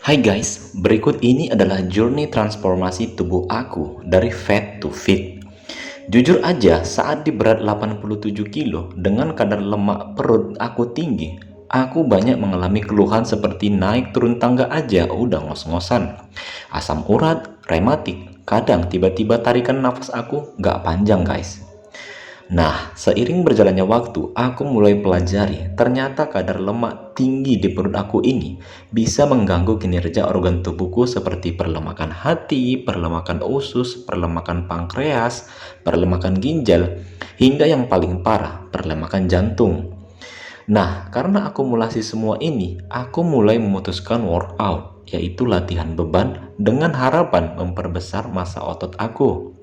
Hai guys, berikut ini adalah journey transformasi tubuh aku dari fat to fit. Jujur aja, saat di berat 87 kilo dengan kadar lemak perut aku tinggi, aku banyak mengalami keluhan seperti naik turun tangga aja udah ngos-ngosan. Asam urat, rematik, kadang tiba-tiba tarikan nafas aku gak panjang guys. Nah, seiring berjalannya waktu, aku mulai pelajari ternyata kadar lemak tinggi di perut aku ini bisa mengganggu kinerja organ tubuhku seperti perlemakan hati, perlemakan usus, perlemakan pankreas, perlemakan ginjal, hingga yang paling parah, perlemakan jantung. Nah, karena akumulasi semua ini, aku mulai memutuskan workout, yaitu latihan beban dengan harapan memperbesar massa otot aku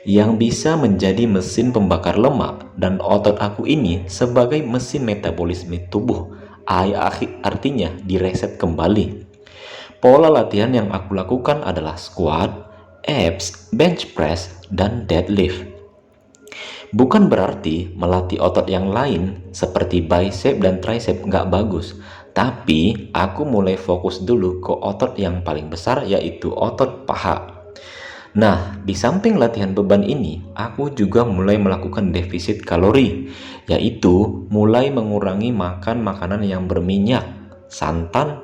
yang bisa menjadi mesin pembakar lemak, dan otot aku ini sebagai mesin metabolisme tubuh. Artinya direset kembali. Pola latihan yang aku lakukan adalah squat, abs, bench press, dan deadlift. Bukan berarti melatih otot yang lain seperti bicep dan tricep nggak bagus, tapi aku mulai fokus dulu ke otot yang paling besar, yaitu otot paha. Nah, di samping latihan beban ini, aku juga mulai melakukan defisit kalori, yaitu mulai mengurangi makan makanan yang berminyak, santan,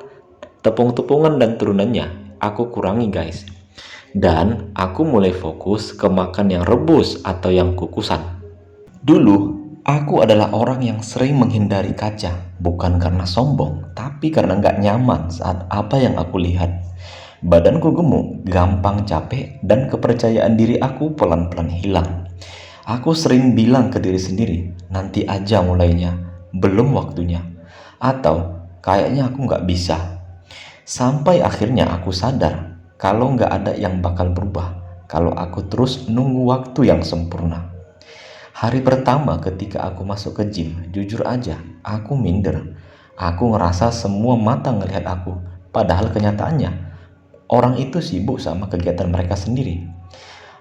tepung-tepungan dan turunannya. Aku kurangi guys. Dan aku mulai fokus ke makan yang rebus atau yang kukusan. Dulu, aku adalah orang yang sering menghindari kaca, bukan karena sombong, tapi karena nggak nyaman saat apa yang aku lihat. Badanku gemuk, gampang capek, dan kepercayaan diri aku pelan-pelan hilang. Aku sering bilang ke diri sendiri, nanti aja mulainya, belum waktunya. Atau, kayaknya aku nggak bisa. Sampai akhirnya aku sadar, kalau nggak ada yang bakal berubah, kalau aku terus nunggu waktu yang sempurna. Hari pertama ketika aku masuk ke gym, jujur aja, aku minder. Aku ngerasa semua mata ngelihat aku, padahal kenyataannya, orang itu sibuk sama kegiatan mereka sendiri.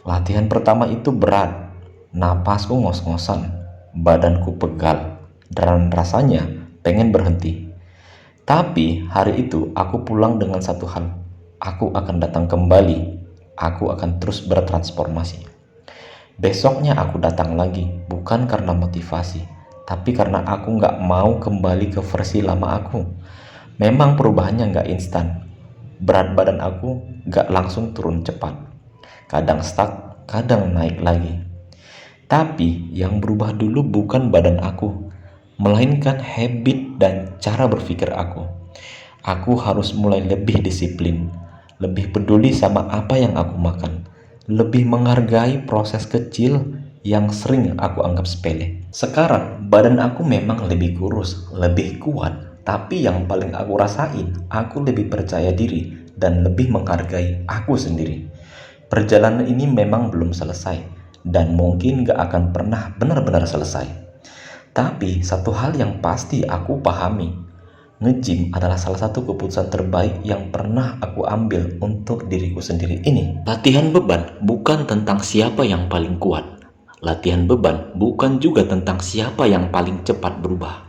Latihan pertama itu berat, napasku ngos-ngosan, badanku pegal, dan rasanya pengen berhenti. Tapi hari itu aku pulang dengan satu hal, aku akan datang kembali, aku akan terus bertransformasi. Besoknya aku datang lagi, bukan karena motivasi, tapi karena aku nggak mau kembali ke versi lama aku. Memang perubahannya nggak instan. Berat badan aku nggak langsung turun cepat. Kadang stuck, kadang naik lagi. Tapi yang berubah dulu bukan badan aku, melainkan habit dan cara berpikir aku. Aku harus mulai lebih disiplin, lebih peduli sama apa yang aku makan, lebih menghargai proses kecil yang sering aku anggap sepele. Sekarang badan aku memang lebih kurus, lebih kuat, tapi yang paling aku rasain, aku lebih percaya diri dan lebih menghargai aku sendiri. Perjalanan ini memang belum selesai dan mungkin gak akan pernah benar-benar selesai. Tapi satu hal yang pasti aku pahami, nge-gym adalah salah satu keputusan terbaik yang pernah aku ambil untuk diriku sendiri ini. Latihan beban bukan tentang siapa yang paling kuat. Latihan beban bukan juga tentang siapa yang paling cepat berubah.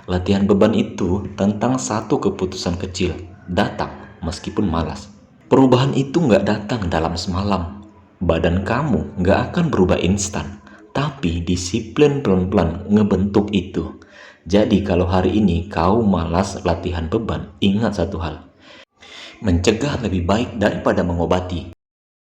Latihan beban itu tentang satu keputusan kecil, datang meskipun malas. Perubahan itu nggak datang dalam semalam. Badan kamu nggak akan berubah instan, tapi disiplin pelan-pelan ngebentuk itu. Jadi kalau hari ini kau malas latihan beban, ingat satu hal. Mencegah lebih baik daripada mengobati.